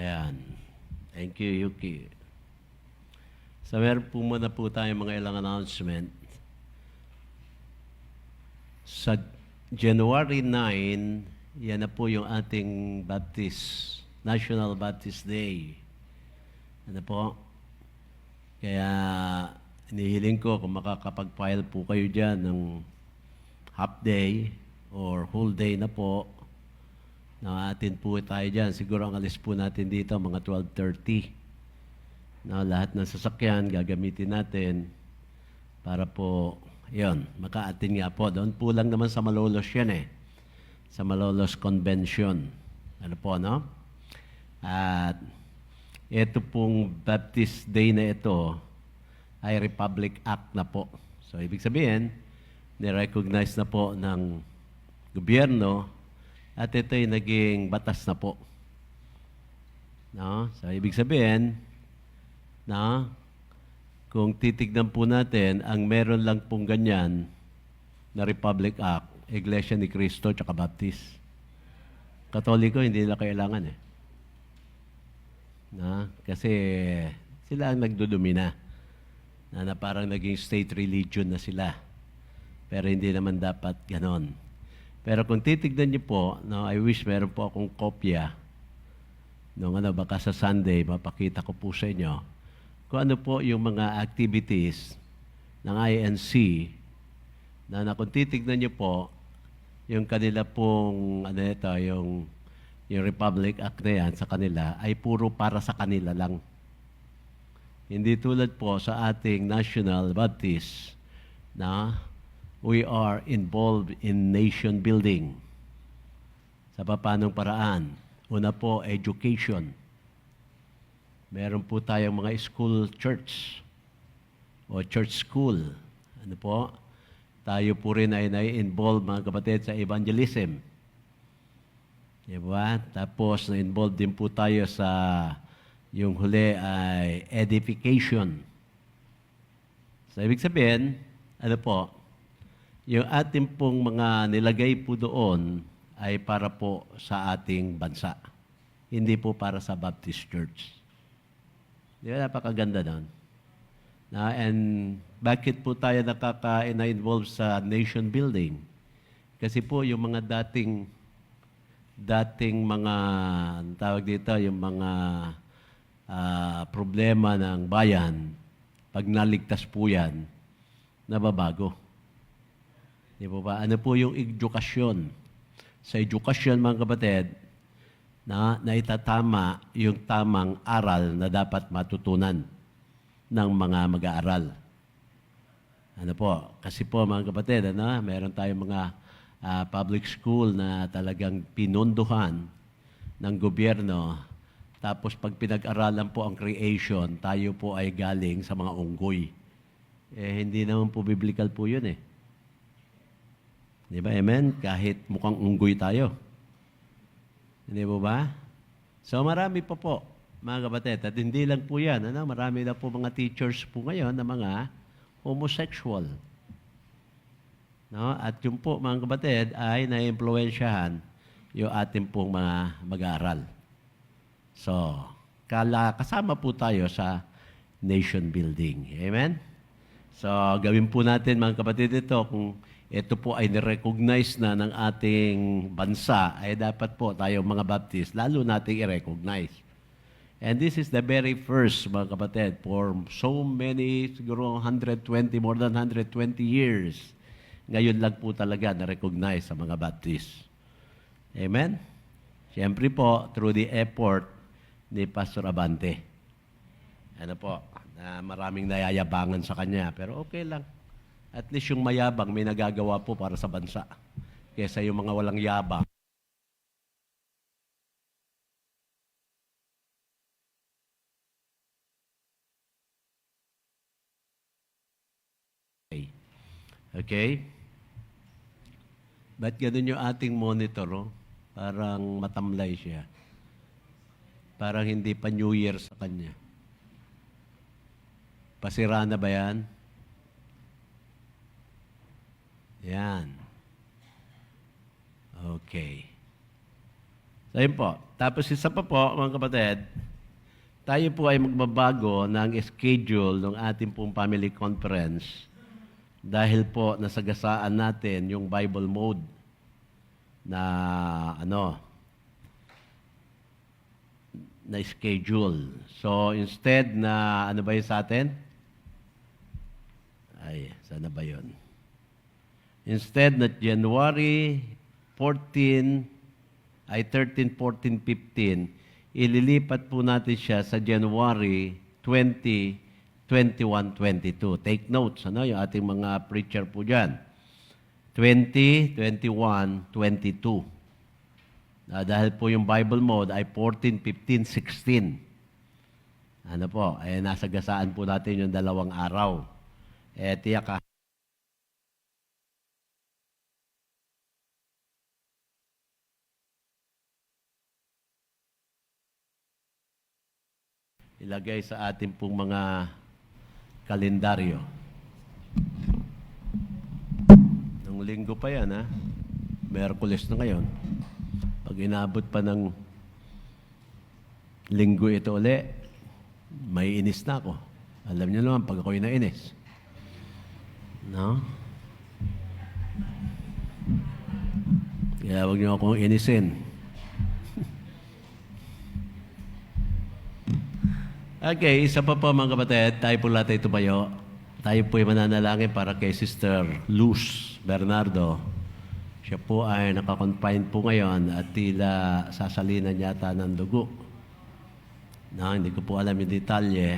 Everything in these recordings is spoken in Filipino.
Ayan. Thank you, Yuki. So, meron po muna po tayong mga ilang announcement. Sa January 9, yan na po yung ating National Baptist Day. Ano po? Kaya, inihiling ko kung makakapag-file po kayo dyan ng half day or whole day na po, na atin po tayo dyan. Siguro ang alis po natin dito, mga 12:30. Na lahat ng sasakyan gagamitin natin para po, yon, maka-attend nga po. Doon po lang naman sa Malolos yan eh. Sa Malolos Convention. Ano po, no? At ito pong Baptist Day na ito ay Republic Act na po. So, ibig sabihin, ni-recognize na po ng gobyerno at ito'y naging batas na po. No? So, ibig sabihin, na kung titignan po natin, ang meron lang pong ganyan na Republic Act, Iglesia ni Cristo at Baptist. Katoliko, hindi nila kailangan eh. Kasi sila ang nagdudumina na parang naging state religion na sila. Pero hindi naman dapat ganon. Pero kung titignan niyo po, no, I wish meron po akong kopya nung baka sa Sunday, mapakita ko po sa inyo kung ano po yung mga activities ng INC na kung titignan niyo po, yung kanila pong, yung Republic Act na yan sa kanila, ay puro para sa kanila lang. Hindi tulad po sa ating National Baptist na we are involved in nation building. Sa papanong paraan? Una po, education. Meron po tayong mga school church o church school. Ano po? Tayo po rin ay na-involve, mga kapatid, sa evangelism. Diba? Tapos, na-involve din po tayo sa yung huli ay edification. So, ibig sabihin, ano po, yung ating pong mga nilagay po doon ay para po sa ating bansa. Hindi po para sa Baptist Church. Di ba napakaganda doon? And bakit po tayo na-involve sa nation building? Kasi po yung mga dating mga, tawag dito, yung mga problema ng bayan, pag naligtas po yan, nababago. Di po ba? Ano po yung edukasyon? Sa edukasyon, mga kapatid, na itatama yung tamang aral na dapat matutunan ng mga mag-aaral. Ano po? Kasi po, mga kapatid, meron tayong mga public school na talagang pinondohan ng gobyerno. Tapos pag pinag-aralan po ang creation, tayo po ay galing sa mga unggoy. Hindi naman po biblical po yun eh. Di ba? Amen? Kahit mukhang unggoy tayo. Hindi po ba? So marami po, mga kapatid. At hindi lang po yan. Marami na po mga teachers po ngayon na mga homosexual. No? At yung po, mga kapatid, ay na-impluensyahan yung ating pong mga mag-aaral. So, kasama po tayo sa nation building. Amen? So, gawin po natin, mga kapatid, ito kung ito po ay nirecognize na ng ating bansa, ay dapat po tayo mga Baptist, lalo nating i-recognize. And this is the very first, mga kapatid, for so many, siguro more than 120 years, ngayon lang po talaga na-recognize sa mga Baptist. Amen? Siyempre po, through the effort ni Pastor Abante. Ano po, na maraming nayayabangan sa kanya, pero okay lang. At least yung mayabang may nagagawa po para sa bansa. Kesa yung mga walang yabang. Okay? Ba't ganun yung ating monitor? Oh? Parang matamlay siya. Parang hindi pa New Year sa kanya. Pasira na ba yan? Yan. Okay. So, yun po. Tapos isa pa po, mga kapatid, tayo po ay magbabago ng schedule ng ating pong family conference dahil po nasagasaan natin yung Bible mode na na schedule. So, instead na, ano ba yun sa atin? Ay, sana ba yun? Instead na January 14, 13, 14, 15, ililipat po natin siya sa January 20, 21, 22. Take notes, yung ating mga preacher po dyan. 20, 21, 22. Dahil po yung Bible mode ay 14, 15, 16. Ano po, nasagasaan po natin yung 2 araw. Tiyak ilagay sa ating pong mga kalendaryo. Nung linggo pa yan, ha? Miyerkules na ngayon. Pag inabot pa ng linggo ito uli, may inis na ako. Alam niyo naman, pag ako'y nainis. No? Kaya huwag niyo akong inisin. Okay, isa pa po mga kapatid, tayo po lahat ay tumayo. Tayo po ay mananalangin para kay Sister Luz Bernardo. Siya po ay nakakonfine po ngayon at tila sasalinan yata ng dugo. No, hindi ko po alam yung detalye.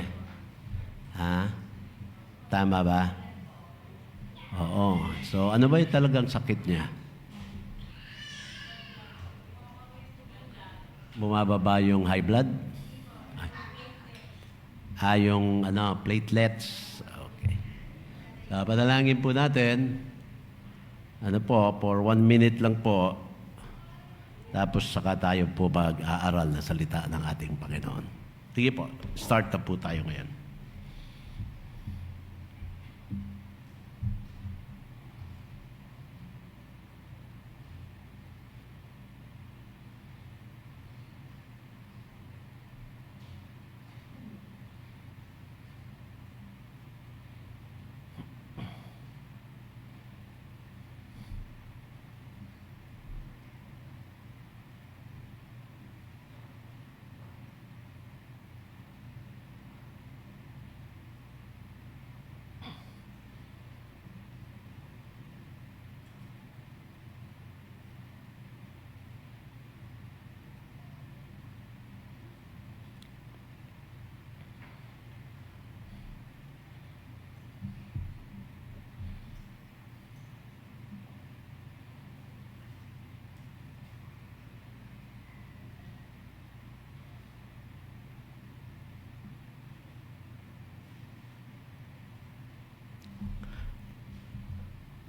Ha? Tama ba? Oo. So, ano ba yung talagang sakit niya? Bumababa yung high blood? Yung platelets. Okay. So, panalangin po natin. For 1 minute lang po. Tapos saka tayo po mag-aaral na salita ng ating Panginoon. Sige po, start na po tayo ngayon.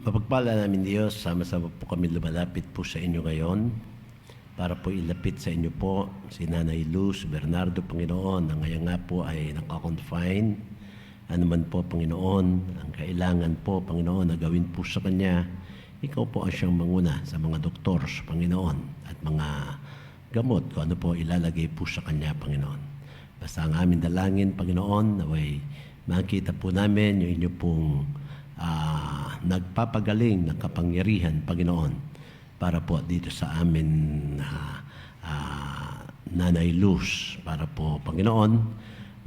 Mapagpala namin Diyos, sama-sama po kami lumalapit po sa inyo ngayon para po ilapit sa inyo po si Nanay Luz Bernardo, Panginoon, na ngayon nga po ay nakakonfine. Ano man po, Panginoon, ang kailangan po, Panginoon, na gawin po sa Kanya, ikaw po ang siyang manguna sa mga doktor, Panginoon, at mga gamot, kung ano po ilalagay po sa Kanya, Panginoon. Basta ang aming dalangin, Panginoon, naway makita po namin yung inyo pong nagpapagaling ng kapangyarihan, Panginoon, para po dito sa amin Nanay Luz, para po, Panginoon,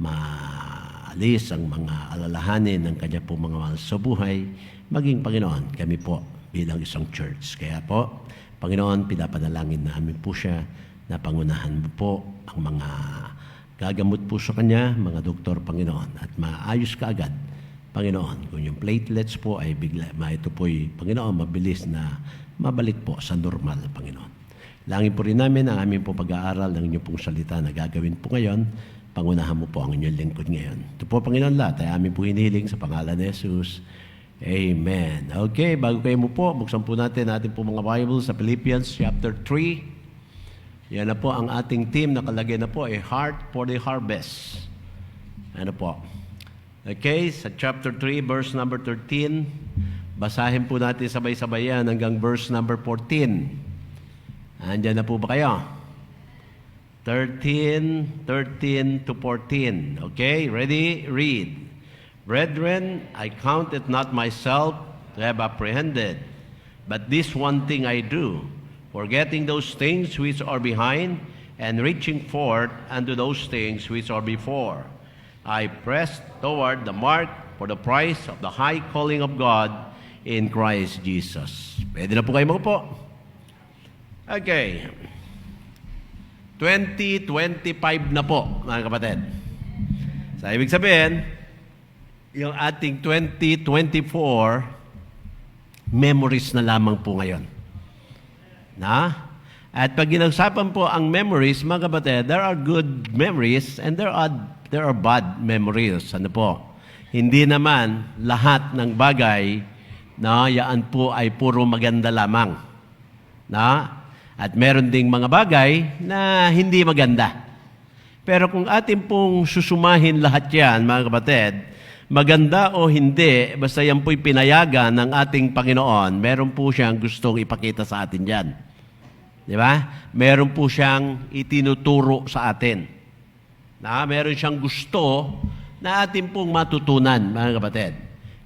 maalis ang mga alalahanin ng kanya po mga mahal sa buhay, maging, Panginoon, kami po bilang isang church. Kaya po, Panginoon, pinapanalangin namin po siya na pangunahan mo po ang mga gagamot po sa kanya, mga doktor, Panginoon, at maayos ka agad, Panginoon, kung yung platelets po ay ito po'y, Panginoon, mabilis na mabalik po sa normal, Panginoon. Langin po rin namin ang aming po pag-aaral ng inyong pong salita na gagawin po ngayon. Pangunahan mo po ang inyong lingkod ngayon. Ito po, Panginoon, lahat ay aming po hinihiling sa pangalan ni Jesus. Amen. Okay, bago kayo mo po, buksan po natin po mga Bible sa Philippians chapter 3. Yan na po ang ating team, nakalagay na po, A Heart for the Harvest. Ano po? Okay, sa chapter 3, verse number 13, basahin po natin sabay-sabay yan hanggang verse number 14. Andiyan na po ba kayo? 13 to 14. Okay, ready? Read. Brethren, I count it not myself to have apprehended, but this one thing I do, forgetting those things which are behind, and reaching forth unto those things which are before. I press toward the mark for the prize of the high calling of God in Christ Jesus. Pwede na po kayo po. Okay. 2025 na po, mga kapatid. So, ibig sabihin, yung ating 2024, memories na lamang po ngayon. Na? At pag ginagsapan po ang memories, mga kapatid, there are good memories and there are bad memories. Ano po? Hindi naman lahat ng bagay na yaan po ay puro maganda lamang. Na? At meron ding mga bagay na hindi maganda. Pero kung atin pong susumahin lahat yan, mga kapatid, maganda o hindi, basta yan po'y pinayagan ng ating Panginoon, meron po siyang gustong ipakita sa atin dyan. Di ba? Meron po siyang itinuturo sa atin. Meron siyang gusto na atin pong matutunan, mga kapatid.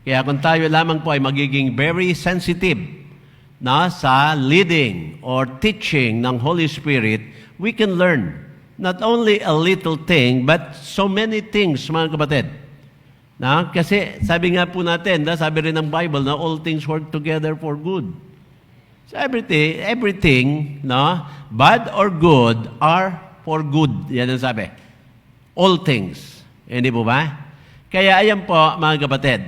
Kaya kung tayo lamang po ay magiging very sensitive sa leading or teaching ng Holy Spirit, we can learn not only a little thing, but so many things, mga kapatid. Kasi sabi nga po natin, sabi rin ng Bible na all things work together for good. So everything, bad or good, are for good. Yan ang sabi. All things. Hindi po ba? Kaya ayan po, mga kapatid,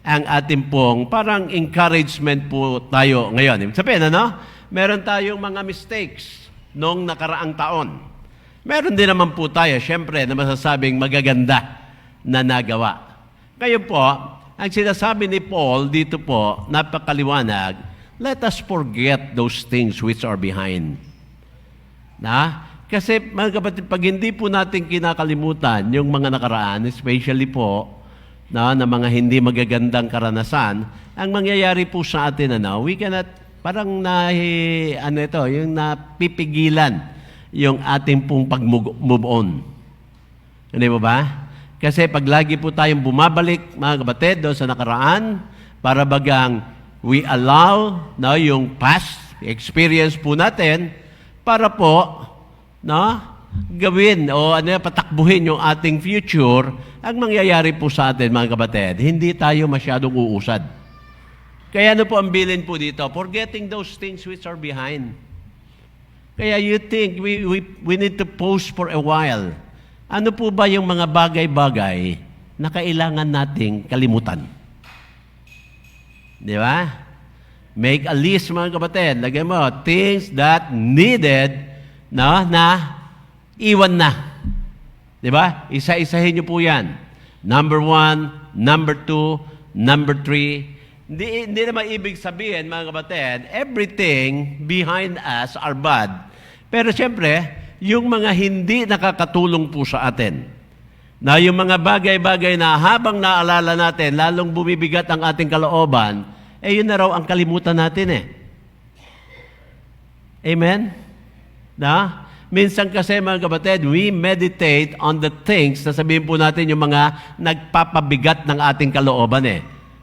ang ating pong parang encouragement po tayo ngayon. Sabihin, meron tayong mga mistakes noong nakaraang taon. Meron din naman po tayo, syempre, na masasabing magaganda na nagawa. Ngayon po, ang sinasabi ni Paul dito po, napakaliwanag, let us forget those things which are behind. Kasi mga kapatid, pag hindi po natin kinakalimutan yung mga nakaraan, especially po, na mga hindi magagandang karanasan, ang mangyayari po sa atin, we cannot, parang yung napipigilan yung ating pong pag-move on. Hindi mo ba? Kasi pag lagi po tayong bumabalik, mga kapatid, doon sa nakaraan, para bagang we allow yung past experience po natin para po gawin o patakbuhin yung ating future, ang mangyayari po sa atin, mga kapatid, hindi tayo masyadong uusad. Kaya ano po ang bilin po dito? Forgetting those things which are behind. Kaya you think we need to pause for a while. Ano po ba yung mga bagay-bagay na kailangan nating kalimutan? Di ba? Make a list, mga kapatid. Lagyan mo, things that needed na iwan na. Di ba? Isa-isahin niyo po yan. Number 1, number 2, number 3. Hindi naman ibig sabihin, mga kapatid, everything behind us are bad. Pero siyempre, yung mga hindi nakakatulong po sa atin, na yung mga bagay-bagay na habang naalala natin, lalong bumibigat ang ating kalooban, yun na raw ang kalimutan natin Amen? Minsan kasi, mga kapatid, we meditate on the things na sabihin po natin yung mga nagpapabigat ng ating kalooban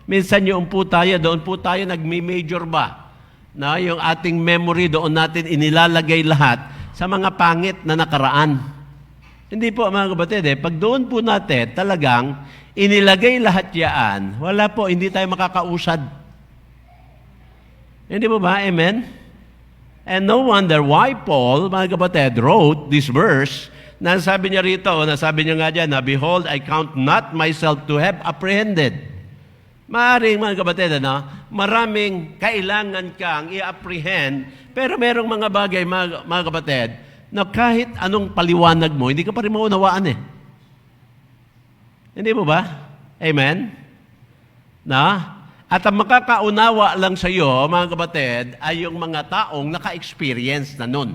Minsan yung po tayo, doon po tayo nagmi-major ba? Yung ating memory, doon natin inilalagay lahat sa mga pangit na nakaraan. Hindi po, mga kapatid, pag doon po natin talagang inilagay lahat yan, wala po, hindi tayo makakausad. Hindi po ba? Amen? And no wonder why Paul, mga kapatid, wrote this verse na sabi niya rito, nasabi niya nga dyan, na behold, I count not myself to have apprehended. Maaring, mga kapatid, maraming kailangan kang i-apprehend, pero merong mga bagay, mga kapatid, na kahit anong paliwanag mo, hindi ka pa rin maunawaan Hindi mo ba? Amen? At ang makakaunawa lang sa iyo, mga kapatid, ay yung mga taong naka-experience na nun.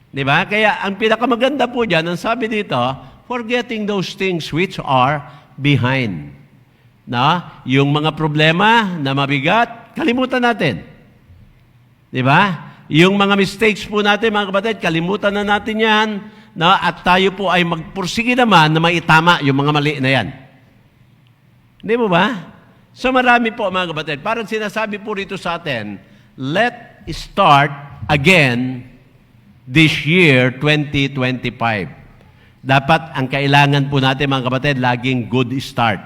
Di ba? Kaya ang pinakamaganda po dyan, ang sabi dito, forgetting those things which are behind. Yung mga problema na mabigat, kalimutan natin. Di ba? Yung mga mistakes po natin, mga kapatid, kalimutan na natin yan, na, at tayo po ay magpursige naman na maitama yung mga mali na yan. Hindi mo ba? So marami po, mga kapatid. Parang sinasabi po rito sa atin, let's start again this year, 2025. Dapat ang kailangan po natin, mga kapatid, laging good start.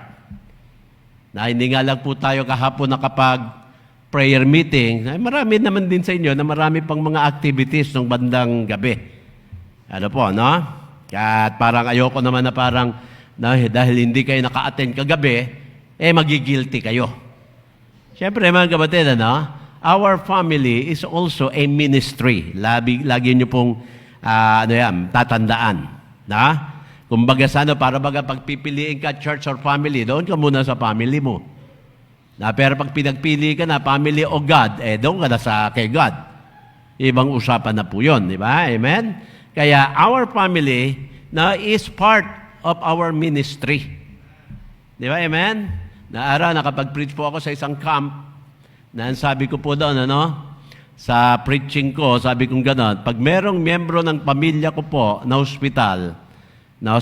Na hindi nga lang po tayo kahapon nakapag prayer meeting, ay marami naman din sa inyo na marami pang mga activities ng bandang gabi. Ano po, no? At parang ayoko naman na parang dahil hindi kayo naka-attend kagabi, magigilty kayo. Siyempre, mga kapatid, our family is also a ministry. Lagi nyo pong tatandaan. Kumbaga para baga pagpipiliin ka church or family, doon ka muna sa family mo. Pero pag pinagpili ka na family o God, doon ka na kay God. Ibang usapan na po yun, di ba? Amen? Kaya our family is part of our ministry. Di ba? Amen? Nakapag-preach po ako sa isang camp, na sabi ko po doon, sa preaching ko, sabi kong gano'n, pag merong miyembro ng pamilya ko po na hospital,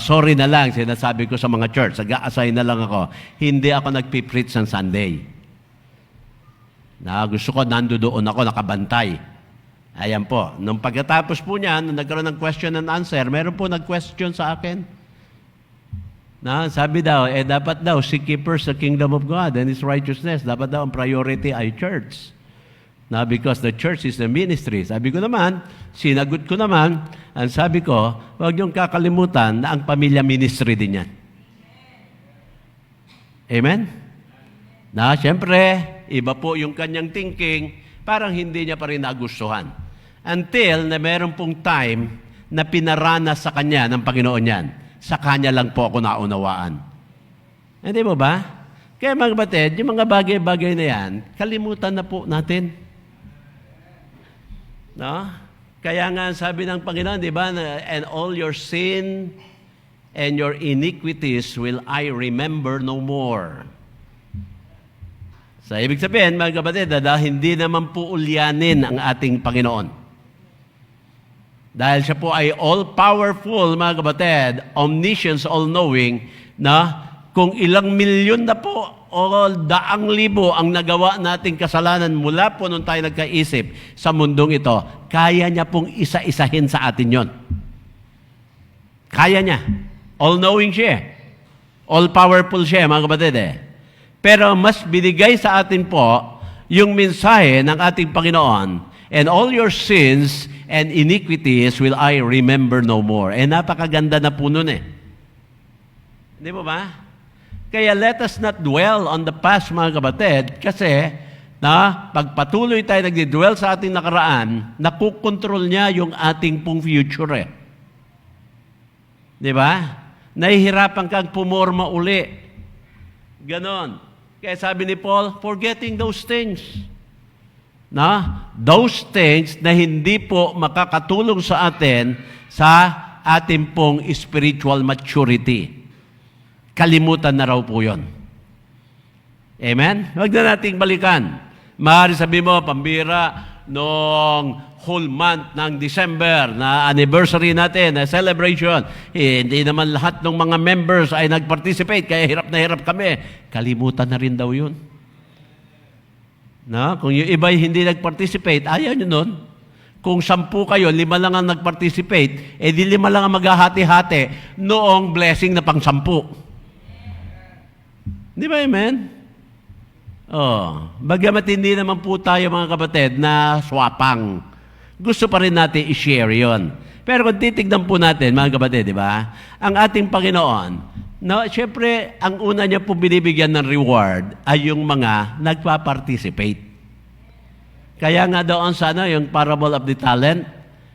sorry na lang, sinasabi ko sa mga church, nag-a-assign na lang ako, hindi ako nagpipreach ng Sunday. Gusto ko, nandoon ako, nakabantay. Ayan po. Nung pagkatapos po niyan, nung nagkaroon ng question and answer, meron po nag-question sa akin. Sabi daw, dapat daw, seek ye first the kingdom of God and His righteousness. Dapat daw, ang priority ay church. Because the church is the ministry. Sabi ko naman, sinagot ko naman, ang sabi ko, huwag niyong kakalimutan na ang pamilya ministry din yan. Amen? Siyempre, iba po yung kanyang thinking, parang hindi niya pa rin nagustuhan. Until na meron pong time na pinaranas sa kanya ng Panginoon yan. Sa kanya lang po ako naunawaan. Hindi mo ba? Kaya mga kapatid, yung mga bagay-bagay na yan, kalimutan na po natin. Kaya nga sabi ng Panginoon, di ba, and all your sin and your iniquities will I remember no more. So, ibig sabihin, mga kapatid, hindi naman po ulyanin ang ating Panginoon. Dahil siya po ay all-powerful, mga kapatid, omniscience, all-knowing, na kung ilang milyon na po o daang libo ang nagawa nating kasalanan mula po nung tayo nagkaisip sa mundong ito, kaya niya pong isa-isahin sa atin yon. Kaya niya. All-knowing siya. All-powerful siya, mga kapatid. Pero mas binigay sa atin po yung mensahe ng ating Panginoon, and all your sins and iniquities will I remember no more. Napakaganda na po nun Hindi mo ba? Kaya let us not dwell on the past, mga kapatid, kasi pagpatuloy tayo nagdi-dwell sa ating nakaraan, nakukontrol niya yung ating pong future. Di ba? Nahihirapan kang pumorma uli. Ganon. Kaya sabi ni Paul, forgetting those things. Those things na hindi po makakatulong sa atin sa ating pong spiritual maturity. Kalimutan na raw po yun. Amen? Huwag na nating balikan. Maaari sabi mo, pambira, noong whole month ng December na anniversary natin, na celebration, hindi naman lahat ng mga members ay nag-participate, kaya hirap na hirap kami. Kalimutan na rin daw yun. Kung yung iba hindi nag-participate, ayaw nyo nun. Kung 10 kayo, 5 lang ang nag-participate, di 5 lang ang maghahati-hati noong blessing na pang 10. Di ba, amen? Bagamat hindi naman po tayo, mga kapatid, na swapang. Gusto pa rin natin i-share yon. Pero kung titignan po natin, mga kapatid, di ba? Ang ating Panginoon, siyempre, ang una niya po binibigyan ng reward ay yung mga nagpa-participate. Kaya nga doon sana, yung parable of the talent,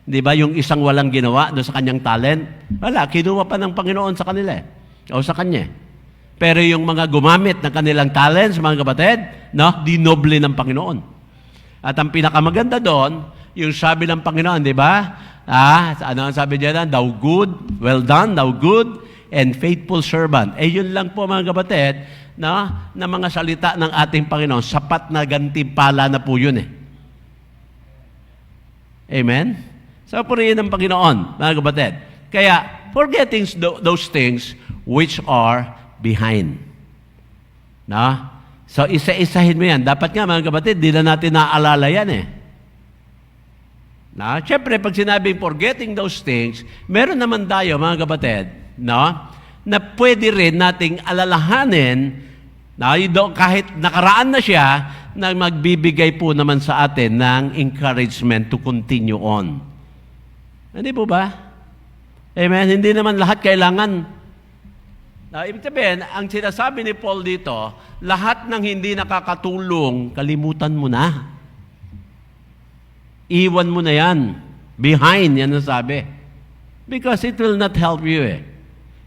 di ba, yung isang walang ginawa doon sa kanyang talent, wala, kinuha pa ng Panginoon sa kanila o sa kanya. Pero yung mga gumamit ng kanilang talents, mga kapatid, dinoble ng Panginoon. At ang pinakamaganda doon, yung sabi ng Panginoon, di ba? Ano ang sabi niya? Thou good, well done, thou good and faithful servant. Yun lang po, mga kapatid, na mga salita ng ating Panginoon, sapat na gantimpala na po yun Amen? So, purihin ng Panginoon, mga kapatid. Kaya, forgetting those things which are behind. No? So, isa-isahin mo yan. Dapat nga, mga kapatid, di na natin naaalala yan eh. No? Siyempre, pag sinabing forgetting those things, meron naman tayo, mga kapatid, no? Na pwede rin nating alalahanin, no? Kahit nakaraan na siya, na magbibigay po naman sa atin ng encouragement to continue on. Hindi po ba? Amen? Hindi naman lahat kailangan. Ibig sabihin, ang sinasabi ni Paul dito, lahat ng hindi nakakatulong, kalimutan mo na. Iwan mo na yan. Behind, yan ang sabi. Because it will not help you eh.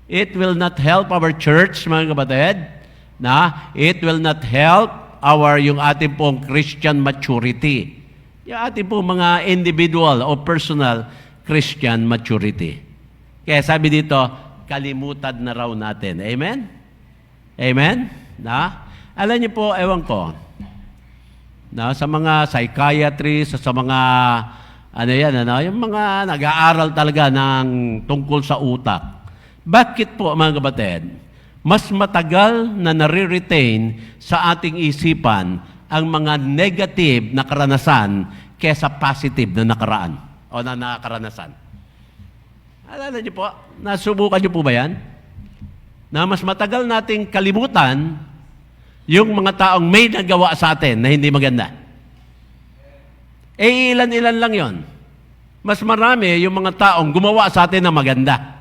It will not help our church, mga kapatid. It will not help yung ating pong Christian maturity. Yung ating pong mga individual o personal Christian maturity. Kaya sabi dito, kalimutan na raw natin. Amen? Amen? Alam niyo po, ewan ko, sa mga psychiatrists, sa mga, yung mga nag-aaral talaga ng tungkol sa utak. Bakit po, mga kapatid, mas matagal na nare-retain sa ating isipan ang mga negative na karanasan kesa positive na nakaraan o na nakaranasan. Alala niyo po, nasubukan niyo po ba yan? Na mas matagal nating kalimutan yung mga taong may nagawa sa atin na hindi maganda. Ilan-ilan lang yon. Mas marami yung mga taong gumawa sa atin na maganda.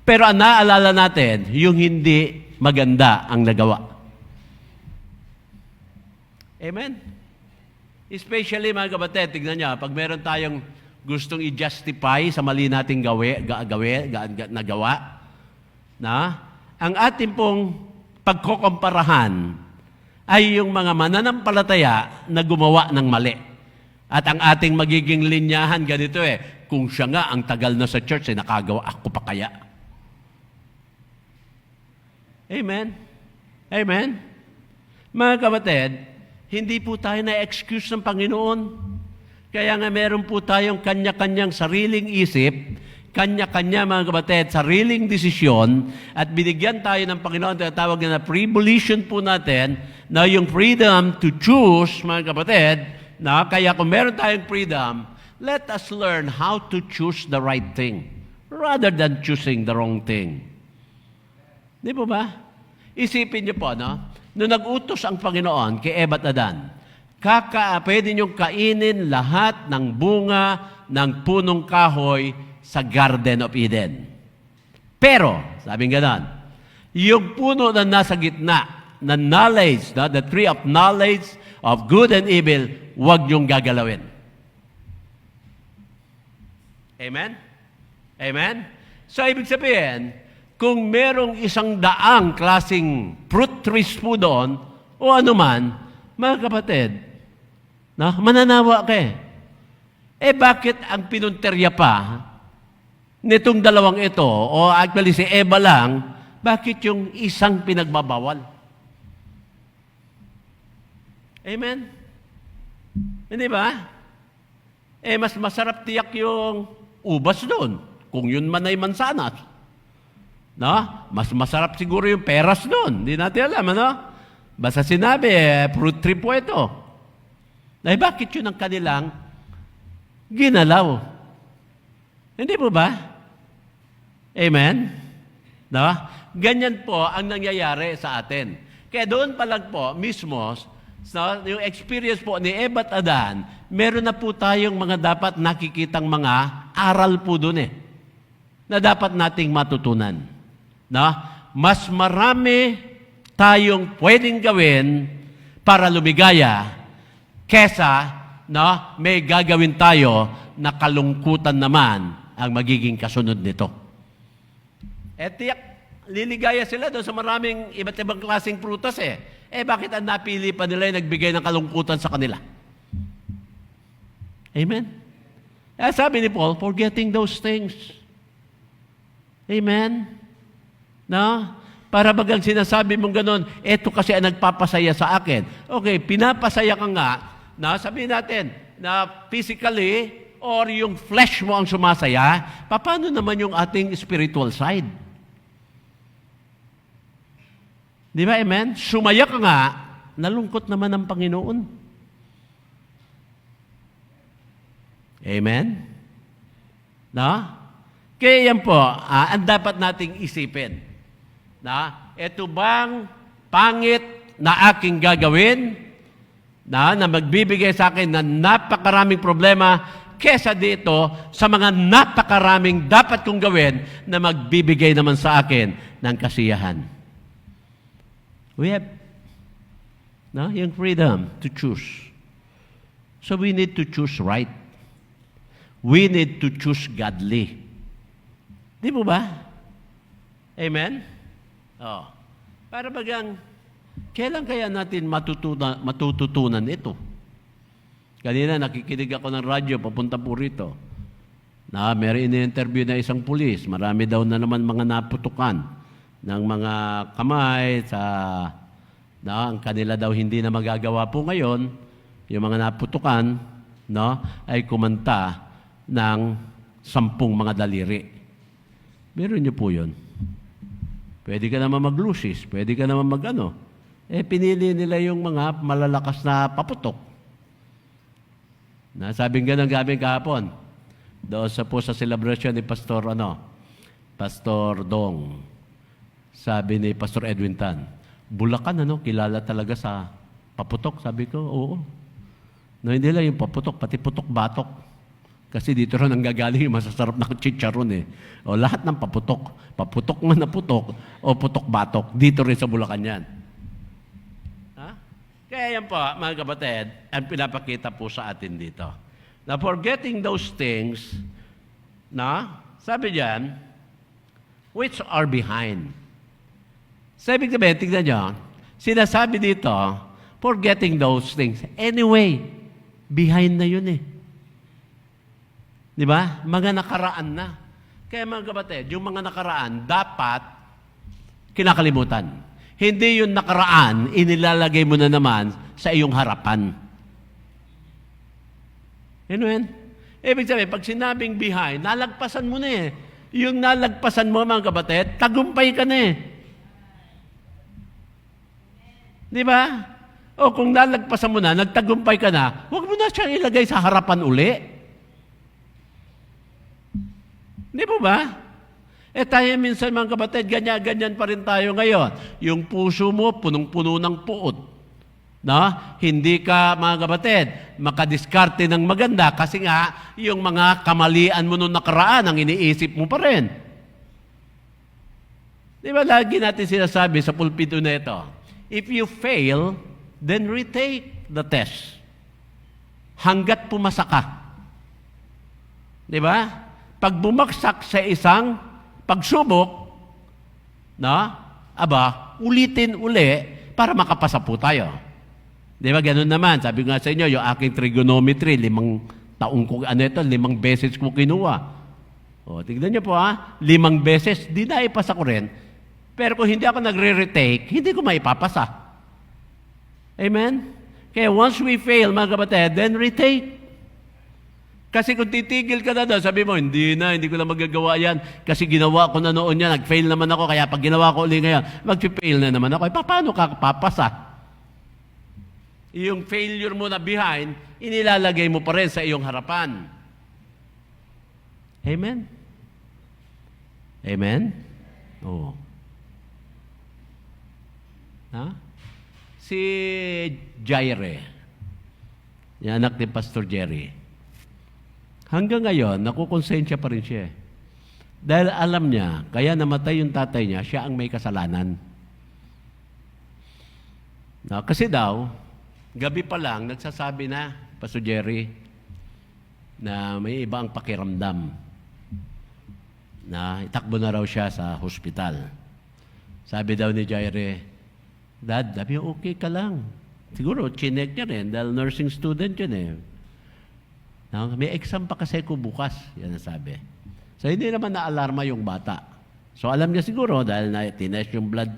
Pero ang naalala natin, yung hindi maganda ang nagawa. Amen? Especially, mga kapatid, tignan niya, pag meron tayong gustong i-justify sa mali nating nagawa, ang ating pong pagkukumparahan ay yung mga mananampalataya na gumawa ng mali. At ang ating magiging linyahan, ganito kung siya nga ang tagal na sa church, nakagawa ako pa kaya. Amen? Amen? Mga kapatid, hindi po tayo na-excuse ng Panginoon. Kaya nga meron po tayong kanya-kanyang sariling isip, kanya-kanya, mga kapatid, sariling desisyon, at binigyan tayo ng Panginoon, tinatawag na pre-volition po natin, na yung freedom to choose, mga kapatid, kaya kung meron tayong freedom, let us learn how to choose the right thing, rather than choosing the wrong thing. Di po ba? Isipin niyo po, nung nag-utos ang Panginoon kay Eva at Adan, pwede niyong kainin lahat ng bunga ng punong kahoy sa Garden of Eden. Pero, sabing ganon, yung puno na nasa gitna, na knowledge, the tree of knowledge of good and evil, huwag niyong gagalawin. Amen? Amen? So, ibig sabihin, kung merong 100 klaseng fruit trees po doon, o anuman, mga kapatid, mananawa ka bakit ang pinunterya pa nitong dalawang ito, o actually si Eva lang, bakit yung isang pinagbabawal? Amen? Hindi ba? Mas masarap tiyak yung ubas doon, kung yun man ay mansanas. Mas masarap siguro yung peras doon. Hindi natin alam, Basta sinabi, fruit tree po ito. Bakit yun ang kanilang ginalaw? Hindi po ba? Amen? Ganyan po ang nangyayari sa atin. Kaya doon pa lang po, mismo, yung experience po ni Eva at Adan, meron na po tayong mga dapat nakikitang mga aral po doon na dapat nating matutunan. Mas marami tayong pwedeng gawin para lumigaya kesa may gagawin tayo na kalungkutan naman ang magiging kasunod nito. Tiyak, liligaya sila doon sa maraming iba't ibang klaseng prutas bakit ang napili pa nila yung nagbigay ng kalungkutan sa kanila? Amen? Sabi ni Paul, forgetting those things. Amen? Para bagang sinasabi mong ganon, eto kasi ang nagpapasaya sa akin. Okay, pinapasaya ka nga, sabihin natin, na physically or yung flesh mo ang sumasaya, paano naman yung ating spiritual side? Di ba, amen? Sumaya ka nga, nalungkot naman ang Panginoon. Amen? No? Kaya yan po, ang dapat nating isipin. Na, ito bang pangit na aking gagawin na magbibigay sa akin ng napakaraming problema kesa dito sa mga napakaraming dapat kong gawin na magbibigay naman sa akin ng kasiyahan. We have yung freedom to choose. So we need to choose right. We need to choose godly. Di mo ba? Amen? Oh. Para bagang, kailan kaya natin matututunan ito? Kanina nakikinig ako ng radyo, papunta po rito. Meron ini-interview na isang pulis. Marami daw na naman mga naputukan ng mga kamay ang kanila daw hindi na magagawa po ngayon, yung mga naputukan, ay kumanta ng 10 mga daliri. Meron niyo po yun. Pwede ka naman mag-lucis, pwede ka naman mag-ano. Pinili nila yung mga malalakas na paputok. Nasabing ganun gabing kahapon. Doon sa celebration ni Pastor Dong. Sabi ni Pastor Edwin Tan, Bulacan, kilala talaga sa paputok. Sabi ko, oo. Hindi lang yung paputok, pati putok-batok. Kasi dito rin ang gagaling yung masasarap na chicharon O lahat ng paputok. Paputok man na putok o putok-batok. Dito rin sa Bulacan yan. Kaya yan po, mga kapatid, ang pinapakita po sa atin dito. Now, forgetting those things, sabi diyan, which are behind. Sabi sabihin, tignan nyo, sinasabi dito, forgetting those things. Anyway, behind na yun Di ba? Mga nakaraan na. Kaya mga kapatid, yung mga nakaraan, dapat kinakalimutan. Hindi yung nakaraan, inilalagay mo na naman sa iyong harapan. Amen? Ibig sabihin, pag sinabing behind, nalagpasan mo na Yung nalagpasan mo, mga kapatid, tagumpay ka na Di ba? O kung nalagpasan mo na, nagtagumpay ka na, huwag mo na siyang ilagay sa harapan uli. Di po ba? Tayo minsan mga kapatid, ganyan pa rin tayo ngayon. Yung puso mo, punong-puno ng puot. Hindi ka, mga kapatid, makadiskarte ng maganda kasi nga, yung mga kamalian mo nung nakaraan, ang iniisip mo pa rin. Di ba lagi natin sinasabi sa pulpito na ito, if you fail, then retake the test. Hanggat pumasa ka. Di ba? Pag bumagsak sa isang pagsubok, ulitin uli para makapasa po tayo. Di ba? Ganun naman. Sabi nga sa inyo, yung aking trigonometry, 5 taong ko, 5 beses ko kinuha. Tignan niyo po 5 beses, di na ipasa ko rin. Pero kung hindi ako nagre-retake, hindi ko maipapasa. Amen? Kaya once we fail, mga kapatid, then retake. Kasi kung titigil ka na doon, sabi mo, hindi ko na magagawa yan. Kasi ginawa ko na noon yan, nag-fail naman ako, kaya pag ginawa ko ulit ngayon, mag-fail na naman ako. Paano ka papasa? Yung failure mo na behind, inilalagay mo pa rin sa iyong harapan. Amen? Amen? Oo. Si Jaire, yung anak ni Pastor Jerry, hanggang ngayon, nakukonsensya pa rin siya. Dahil alam niya, kaya namatay yung tatay niya, siya ang may kasalanan. Kasi daw, gabi pa lang, nagsasabi na, Pastor Jerry, na may iba ang pakiramdam. Na itakbo na raw siya sa hospital. Sabi daw ni Jaire, Dad, sabi okay ka lang. Siguro, chinek niya rin, dahil nursing student yun may exam pa kasi ko bukas. Yan ang sabi. So, hindi naman na-alarma yung bata. So, alam niya siguro, dahil na tinest yung blood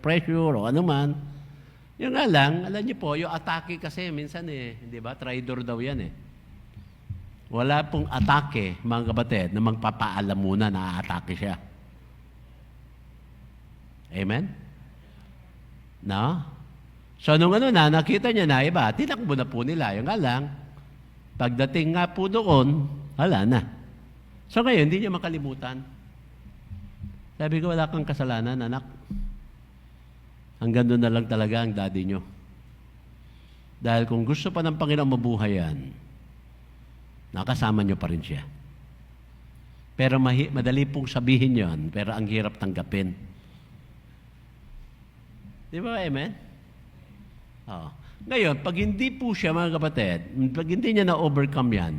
pressure o ano man, Yung nga lang, alam niyo po, yung atake kasi minsan di ba, traidor daw yan Wala pong atake, mga kapatid, na magpapaalam muna na atake siya. Amen? No? So, nung nakita niya na iba, tinakbo na po nila. Yung nga lang, pagdating nga po doon, wala na. So, ngayon, hindi niya makalimutan. Sabi ko, wala kang kasalanan, anak. Hanggang doon na lang talaga ang daddy nyo. Dahil kung gusto pa ng Panginoon mabuhay yan, nakasama nyo pa rin siya. Pero madali pong sabihin yon, pero ang hirap tanggapin. Di ba, amen? Ngayon, pag hindi po siya, mga kapatid, pag hindi niya na-overcome yan,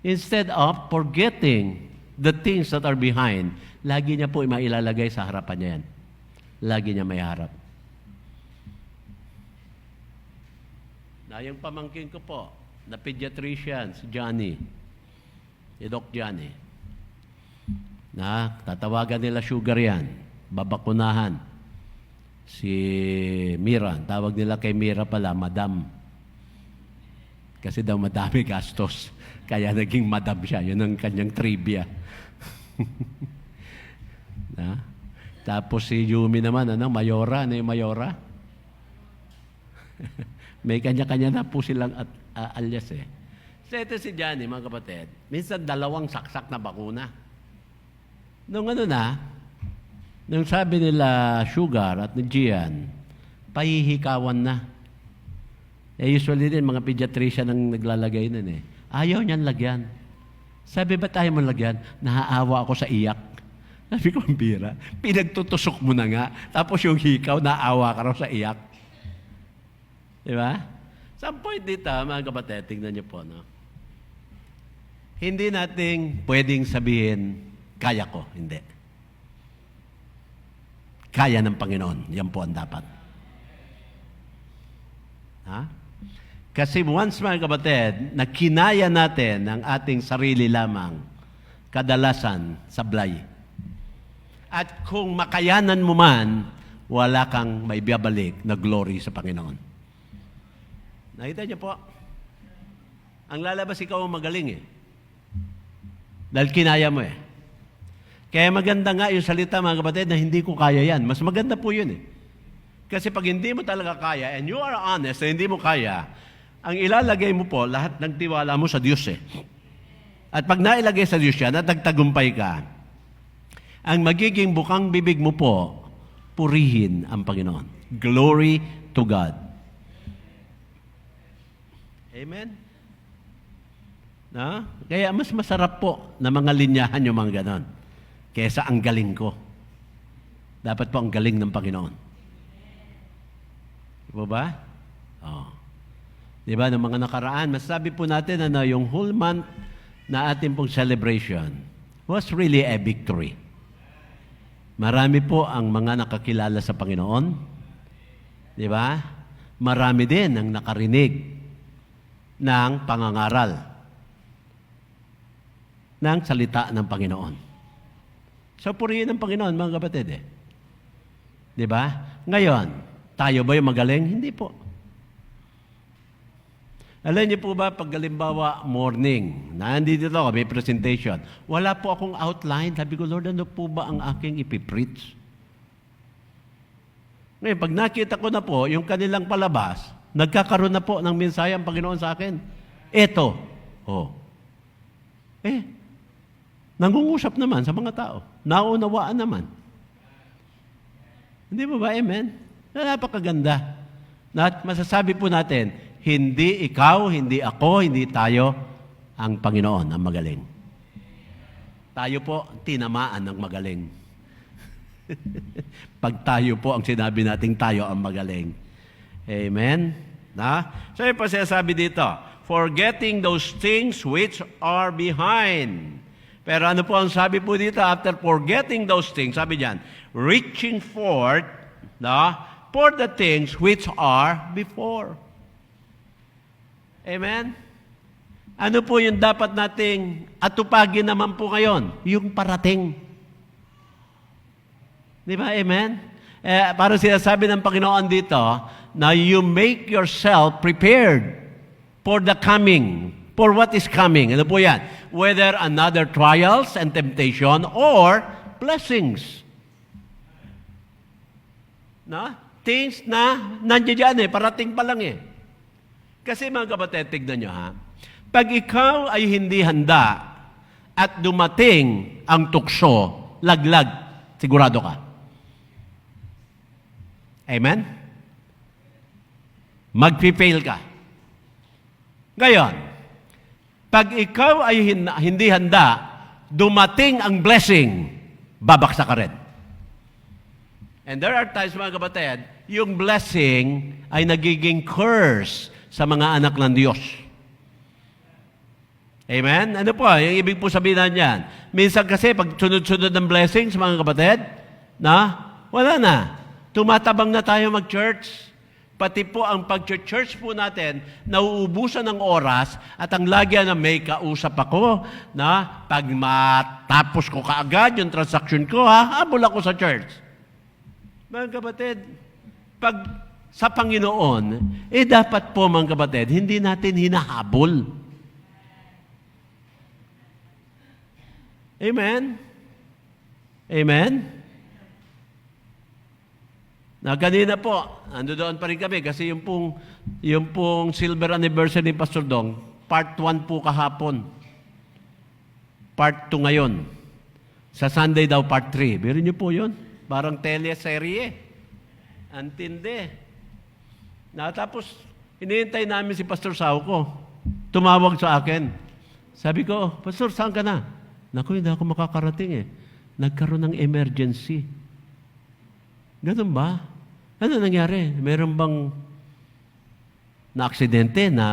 instead of forgetting the things that are behind, lagi niya po mailalagay sa harapan niya yan. Lagi niya may harap. Na yung pamangkin ko po, na pediatrician, si Johnny, si Doc Johnny, na tatawagan nila sugar yan, babakunahan. Si Mira, tawag nila kay Mira pala, Madam. Kasi daw madami gastos. Kaya naging Madam siya. Yun ang kanyang trivia. Na? Tapos si Yumi naman, Mayora. Ano yung Mayora? May kanya-kanya na po silang alias So ito si Johnny, mga kapatid. Minsan 2 saksak na bakuna. Nung nung sabi nila Sugar at ni Gian, pahihikawan na. Usually din, mga pediatrician ang naglalagay nun Ayaw niyan lagyan. Sabi, ba't ayaw mo lagyan? Naaawa ako sa iyak. Sabi ko, bira. Pinagtutusok mo na nga. Tapos yung hikaw, naawa ka raw sa iyak. Di ba? Some point dito, mga kapatid, tingnan niyo po, Hindi nating pwedeng sabihin, kaya ko. Hindi. Kaya ng Panginoon. Yan po ang dapat. Kasi once, mga kapatid, na kinaya natin ang ating sarili lamang, kadalasan, sablay. At kung makayanan mo man, wala kang may biyabalik na glory sa Panginoon. Nakita niyo po? Ang lalabas ikaw ang magaling Dahil kinaya mo Kaya maganda nga yung salita, mga kapatid, na hindi ko kaya yan. Mas maganda po yun Kasi pag hindi mo talaga kaya, and you are honest na hindi mo kaya, ang ilalagay mo po, lahat ng tiwala mo sa Diyos At pag nailagay sa Diyos yan, at nagtagumpay ka, ang magiging bukang bibig mo po, purihin ang Panginoon. Glory to God. Amen? Kaya mas masarap po na mga linyahan yung mga ganon. Kesa ang galing ko. Dapat po ang galing ng Panginoon. Di ba? Di ba, ng mga nakaraan, masabi po natin yung whole month na ating pong celebration was really a victory. Marami po ang mga nakakilala sa Panginoon. Di ba? Marami din ang nakarinig ng pangangaral ng salita ng Panginoon. So, purihin ng Panginoon, mga kapatid Di ba? Ngayon, tayo ba yung magaling? Hindi po. Alam niyo po ba, pag halimbawa morning, nandito ako, may presentation, wala po akong outline. Sabi ko, Lord, ano po ba ang aking ipipreach? Ngayon, pag nakita ko na po, yung kanilang palabas, nagkakaroon na po ng mensahe ang Panginoon sa akin. Ito. Nangungusap naman sa mga tao. Naunawaan naman. Hindi ba ba? Amen? Napakaganda. At masasabi po natin, hindi ikaw, hindi ako, hindi tayo ang Panginoon ang magaling. Tayo po, tinamaan ng magaling. Pag tayo po ang sinabi nating tayo ang magaling. Amen? So yung sinasabi dito, forgetting those things which are behind. Pero ano po ang sabi po dito, after forgetting those things, sabi diyan, reaching forth for the things which are before. Amen? Ano po yung dapat nating atupagin naman po ngayon? Yung parating. Di ba? Amen? Parang sinasabi ng Panginoon dito, na you make yourself prepared for the coming, for what is coming. Ano po yan? Whether another trials and temptation or blessings. No? Things na nandiyan dyan parating pa lang eh. Kasi mga kapatid, tignan nyo ha, pag ikaw ay hindi handa at dumating ang tukso, laglag, sigurado ka. Amen? Mag-fail ka. Ngayon, pag ikaw ay hindi handa, dumating ang blessing, babaksak ka rin. And there are times, mga kapatid, yung blessing ay nagiging curse sa mga anak ng Diyos. Amen? Ano po, yung ibig po sabihin na yan. Minsan kasi, pag sunod-sunod ng blessings, mga kapatid, wala na. Tumatabang na tayo mag-church. Pati po ang pag-church po natin, nauubusan ng oras at ang lagi na may kausap ako na pag matapos ko kaagad yung transaction ko, habol ako sa church. Mga kapatid, pag sa Panginoon, dapat po mga kapatid, hindi natin hinahabol. Amen? Amen? Na kanina po, ando doon pa rin kami kasi yung pong silver anniversary ni Pastor Dong, part 1 po kahapon. Part 2 ngayon. Sa Sunday daw part 3. Biro niyo po yun. Parang teleserye. Antindi. Tapos, hinihintay namin si Pastor Sauko. Tumawag sa akin. Sabi ko, Pastor, saan ka na? Naku, hindi ako makakarating eh. Nagkaroon ng emergency. Ganun ba? Ano nangyari? Meron bang na-aksidente na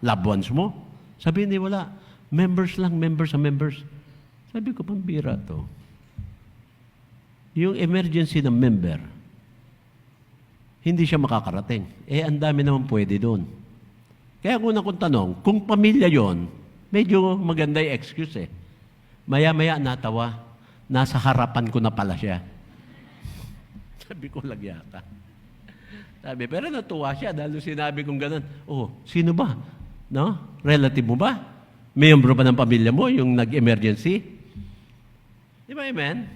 loved ones mo? Sabi hindi, wala. Members lang, members. Sabi ko, pambira to. Yung emergency ng member, hindi siya makakarating. Ang dami naman pwede doon. Kaya kung kong tanong, kung pamilya yon, medyo maganda yung excuse eh. Maya-maya natawa, nasa harapan ko na pala siya. Sabi ko lang yata. Sabi, pero natuwa siya dahil sinabi kong ganun. Oh, sino ba? No? Relative mo ba? Miyembro ba ng pamilya mo yung nag-emergency? Di ba, amen?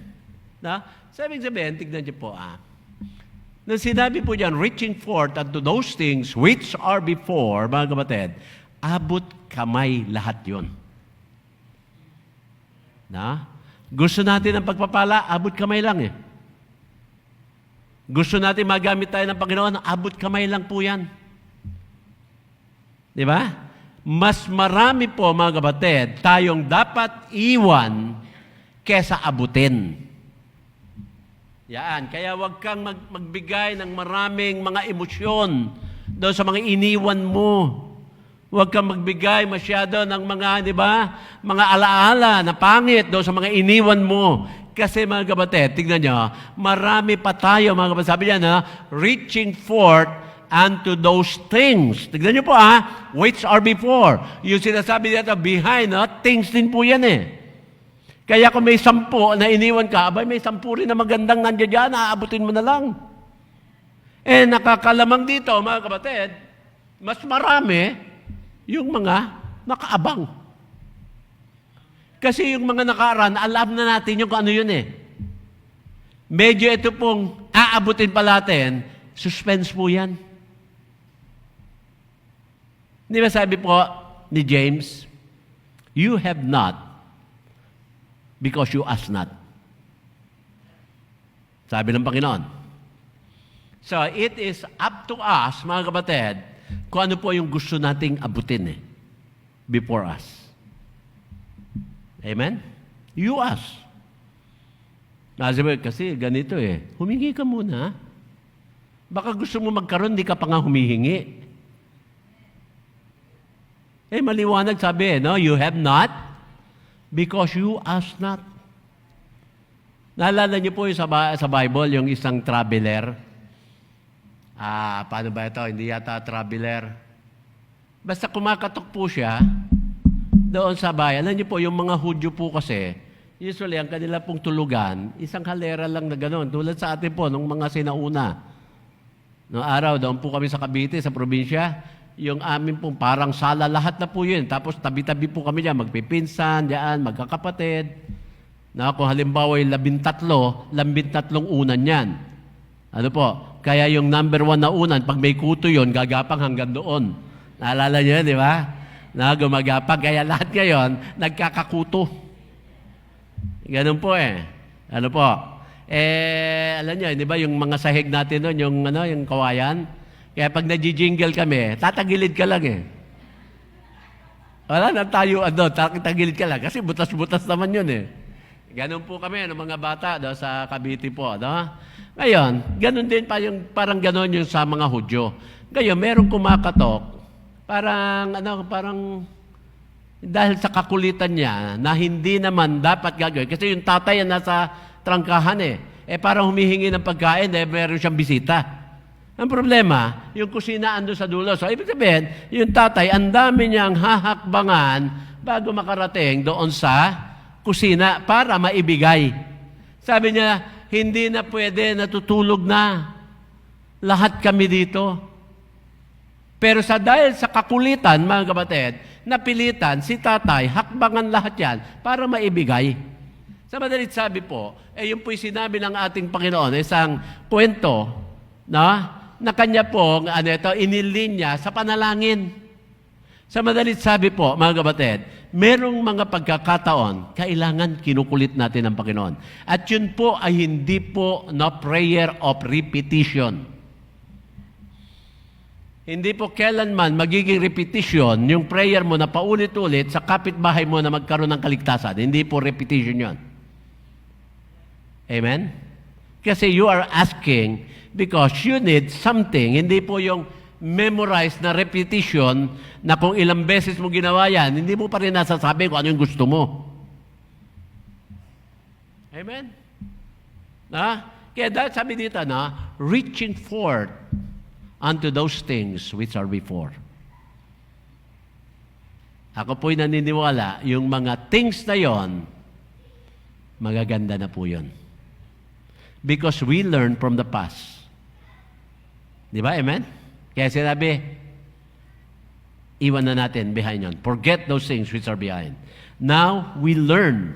Na? Sabihin, tignan niyo po Nang sinabi po diyan, reaching forth unto those things which are before, mga kapatid, abot kamay lahat yon. Gusto natin ng pagpapala, abot kamay lang eh. Gusto natin magamit tayo ng Panginoon, abot kamay lang po yan. Di ba? Mas marami po, mga kapatid, tayong dapat iwan kesa abutin. Yan. Kaya huwag kang magbigay ng maraming mga emosyon doon sa mga iniwan mo. Huwag kang magbigay masyado ng mga, di ba, mga alaala na pangit doon sa mga iniwan mo. Kasi mga kapatid, tignan nyo, marami pa tayo, mga kapatid. Sabi niya reaching forth unto those things. Tignan nyo po which are before. Yung sinasabi dito, behind, things din po yan eh. Kaya kung may 10 na iniwan ka, may 10 rin na magandang nandiyan dyan, aabutin mo na lang. Nakakalamang dito, mga kapatid, mas marami yung mga nakaabang. Kasi yung mga nakaraan, alam na natin yung kung ano yun eh. Medyo ito pong aabutin pa natin, suspense po yan. Di ba sabi po ni James, you have not because you ask not. Sabi ng Panginoon. So, it is up to us, mga kapatid, kung ano po yung gusto nating abutin before us. Amen? You ask. Kasi ganito humingi ka muna. Baka gusto mo magkaroon, di ka pa nga humihingi. Maliwanag sabi, you have not because you ask not. Naalala niyo po yung sa Bible, yung isang traveler. Paano ba ito? Hindi yata traveler. Basta kumakatok po siya doon sa bayan. Alam niyo po, yung mga Hudyo po kasi, Usually, ang kanila pong tulugan, isang halera lang na gano'n. Tulad sa atin po, nung mga sinauna. Noong araw, doon po kami sa Cavite, sa probinsya, yung amin pong parang sala, lahat na po yun. Tapos tabi-tabi po kami dyan, magpipinsan, dyan, magkakapatid. Na kung halimbawa yung 13 unan yan. Ano po? Kaya yung number 1 na unan, pag may kuto yun, gagapang hanggang doon. Naalala niyo, di ba? Na gumagapang. Kaya lahat ngayon, nagkakakuto. Ganun po eh. Ano po? Alam niyo, di ba yung mga sahig natin doon, yung kawayan? Kaya pag nag-jingle kami, tatagilid ka lang eh. Wala na tayo, tatagilid ka lang. Kasi butas-butas naman yun eh. Ganun po kami, ng mga bata sa Cavite po. No? Ngayon, ganun din pa yung, parang ganun yung sa mga Hudyo. Ngayon, merong kumakatok, parang dahil sa kakulitan niya na hindi naman dapat gagawin. Kasi yung tatay na nasa trangkahan parang humihingi ng pagkain meron siyang bisita. Ang problema, yung kusina ando sa dulo. So, ibig sabihin, yung tatay, ang dami niyang hahakbangan bago makarating doon sa kusina para maibigay. Sabi niya, hindi na pwede, natutulog na. Lahat kami dito. Pero dahil sa kakulitan, mga kapatid, napilitan si tatay, hakbangan lahat yan para maibigay. Sa madalit sabi po, yun po'y sinabi ng ating Panginoon, isang kwento, na kanya pong inilinya sa panalangin. Sa madalit sabi po, mga kapatid, merong mga pagkakataon, kailangan kinukulit natin ang Panginoon. At yun po ay hindi po prayer of repetition. Hindi po kailanman magiging repetition yung prayer mo na paulit-ulit sa kapitbahay mo na magkaroon ng kaligtasan. Hindi po repetition yon. Amen? Kasi you are asking because you need something. Hindi po yung memorize na repetition na kung ilang beses mo ginawa yan, hindi mo pa rin nasasabi kung ano yung gusto mo. Amen? Kaya dahil sabi dito reaching forth unto those things which are before. Ako po'y naniniwala, yung mga things na yon, magaganda na po yun. Because we learn from the past. Di ba? Amen? Kaya sinabi, iwan na natin behind yon. Forget those things which are behind. Now, we learn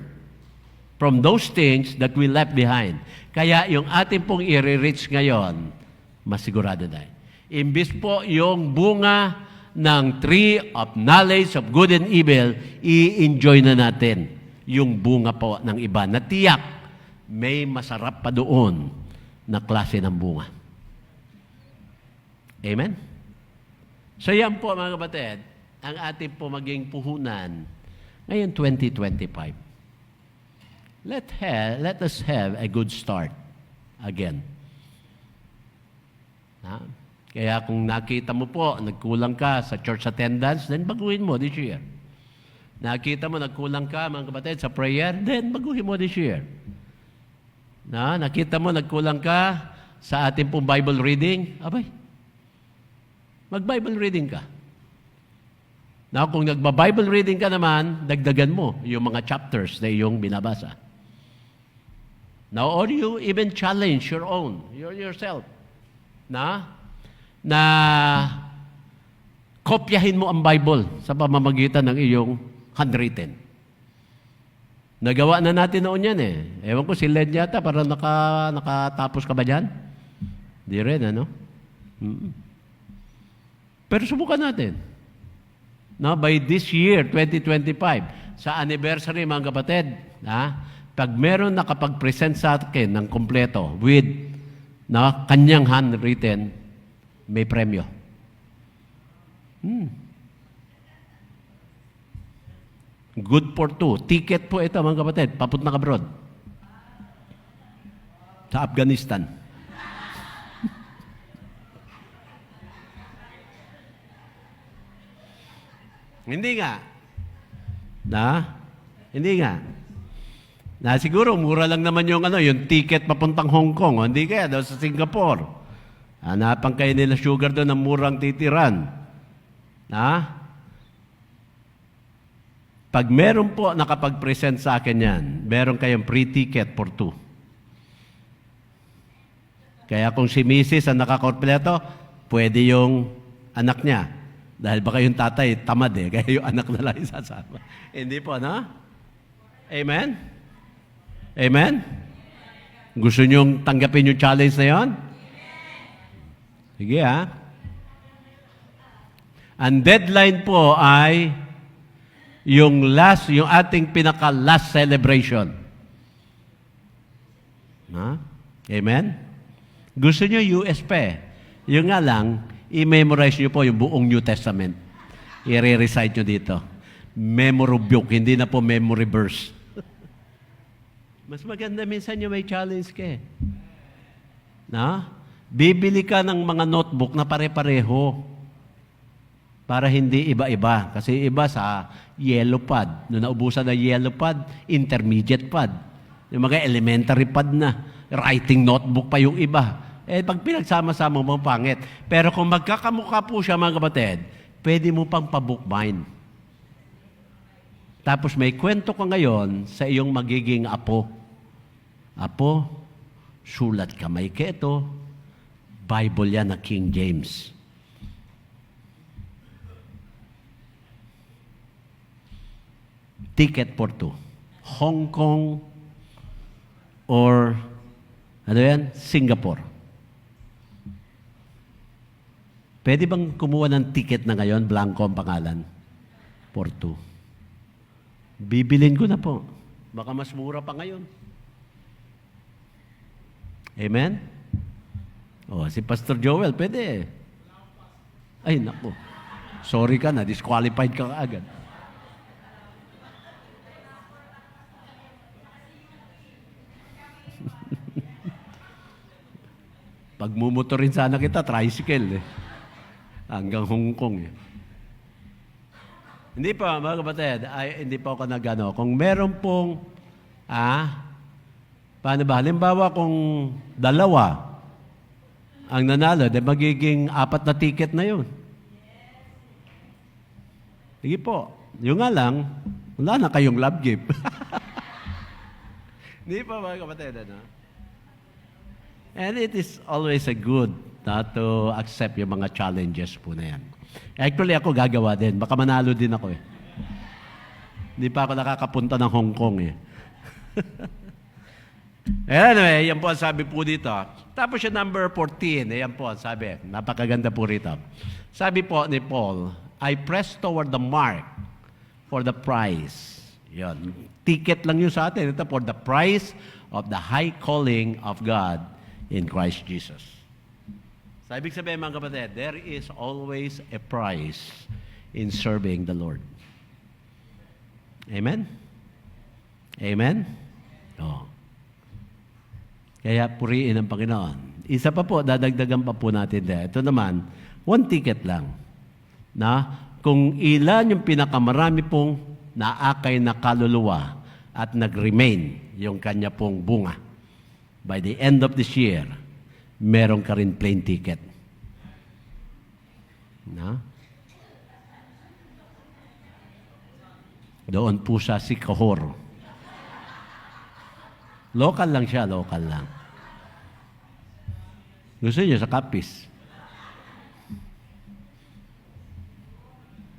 from those things that we left behind. Kaya yung ating pong i-reach ngayon, masigurado na. Imbis po yung bunga ng tree of knowledge of good and evil, i-enjoy na natin yung bunga po ng iba. Na tiyak, may masarap pa doon na klase ng bunga. Amen? So yan po mga kapatid, ang ating po maging puhunan ngayon 2025. Let us have a good start again. Kaya kung nakita mo po, nagkulang ka sa church attendance, then baguhin mo this year. Nakita mo, nagkulang ka, mga kapatid, sa prayer, then baguhin mo this year. Nakita mo, nagkulang ka sa ating pong Bible reading, mag-Bible reading ka. Kung nagba-Bible reading ka naman, dagdagan mo yung mga chapters na iyong binabasa. Or you even challenge yourself. Na kopyahin mo ang Bible sa pamamagitan ng iyong handwritten. Nagawa na natin noon yan Ewan ko, si Len yata, parang nakatapos ka ba dyan? Di rin, Pero subukan natin. By this year, 2025, sa anniversary, mga kapatid, pag meron nakapag-present sa akin ng kompleto with kanyang handwritten, may premyo. Good for 2. Ticket po ito, mga kapatid. Papunta ka abroad. Sa Afghanistan. Hindi nga. Hindi nga. Siguro, mura lang naman yung ticket papuntang Hong Kong. Hindi kaya, daw sa Singapore. Hanapan kayo nila sugar doon ng murang titiran. Pag meron po nakapag-present sa akin yan, meron kayong free ticket for 2. Kaya kung si Mrs. ang nakakompleto, pwede yung anak niya. Dahil baka yung tatay tamad kaya yung anak na lang isasama. Hindi po, no? Amen? Amen? Gusto niyong tanggapin yung challenge na yon? Sige, ha? Ang deadline po ay yung ating pinaka-last celebration. Ha? Amen? Gusto niyo US pa Yung nga lang, i-memorize niyo po yung buong New Testament. I-recite niyo dito. Memory book, hindi na po memory verse. Mas maganda minsan yung may challenge ka Na? Bibili ka ng mga notebook na pare-pareho para hindi iba-iba. Kasi iba sa yellow pad. Noong naubusan ng yellow pad, intermediate pad. Yung mga elementary pad na. Writing notebook pa yung iba. Pag pinagsama-sama mo, pangit. Pero kung magkakamukha po siya, mga kapatid, pwede mo pang pabookbind. Tapos may kwento ka ngayon sa iyong magiging apo. Apo, sulat kamay ka ito. Bible yan na King James. Ticket for 2. Hong Kong or Singapore. Pwede bang kumuha ng ticket na ngayon, blanco ang pangalan? For 2. Bibilin ko na po. Baka mas mura pa ngayon. Amen? Si Pastor Joel, pwede. Ay, naku. Sorry ka na, disqualified ka agad. Pagmumotorin sana kita, tricycle hanggang Hong Kong Hindi pa, mga kapatid, hindi pa ako nagano. Kung meron pong, paano ba? Halimbawa kung 2 ang nanalo, magiging 4 na ticket na yun. Sige po. Yung nga lang, wala na kayong love gift. Hindi pa, mga kapatid, And it is always a good to accept yung mga challenges po na yan. Actually, ako gagawa din. Baka manalo din ako Hindi pa ako nakakapunta ng Hong Kong Anyway, yan po ang sabi po dito. Tapos yung number 14, yan po ang sabi. Napakaganda po rito. Sabi po ni Paul, I press toward the mark for the prize. Yan. Ticket lang yun sa atin. Ito for the prize of the high calling of God in Christ Jesus. So, ibig sabihin mga kapatid, there is always a prize in serving the Lord. Amen? Amen? Kaya puriin ang Panginoon. Isa pa po, dadagdagan pa po natin dahil. Ito naman, 1 ticket lang. Na kung ilan yung pinakamarami pong naakay na kaluluwa at nag-remain yung kanya pong bunga. By the end of this year, meron ka rin plane ticket. Doon po sa Sikahor. Local lang siya, local lang. Gusto niyo sa Kapis.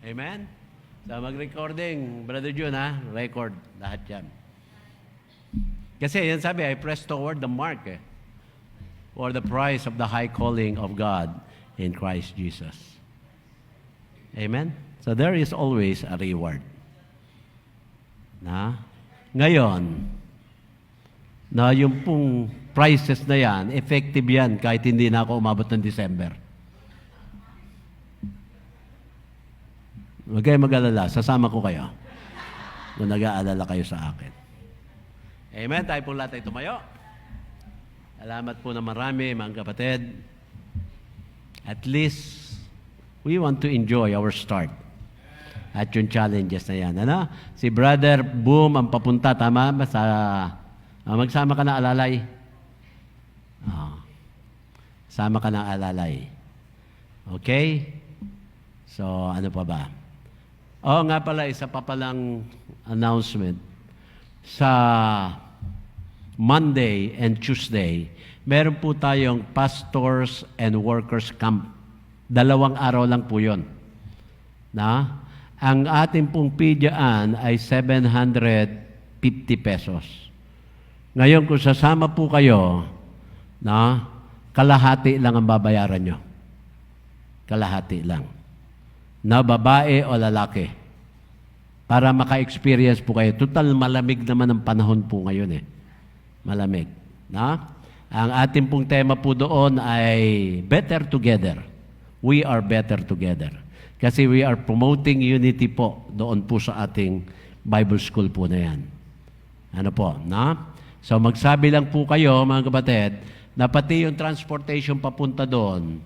Amen? Sa mag-recording, Brother Jun, record lahat yan. Kasi yan sabi, I press toward the mark for the prize of the high calling of God in Christ Jesus. Amen? So there is always a reward. Ngayon, yung pong prices na yan, effective yan kahit hindi na ako umabot ng December. Huwag kayo mag-alala, sasama ko kayo kung nag-aalala kayo sa akin. Amen? Tayo po lahat ay tumayo. Salamat po na marami, mga kapatid. At least, we want to enjoy our start. At yung challenges na yan. Si Brother Boom ang papunta, tama ba? Magsama ka na alalay. Sama ka na alalay. Okay? So, ano pa ba? Oo nga pala, isa pa palang announcement. Sa Monday and Tuesday, meron po tayong Pastors and Workers Camp. 2 araw lang po yun. Na? Ang ating pong pidyaan ay 750 pesos. Ngayon, kung sasama po kayo, na, kalahati lang ang babayaran nyo. Kalahati lang. Na babae o lalaki. Para maka-experience po kayo. Total, malamig naman ang panahon po ngayon eh. Malamig. Na? Ang ating pong tema po doon ay Better Together. We are better together. Kasi we are promoting unity po doon po sa ating Bible School po na yan. Ano po, na? So magsabi lang po kayo, mga kapatid, na pati yung transportation papunta doon,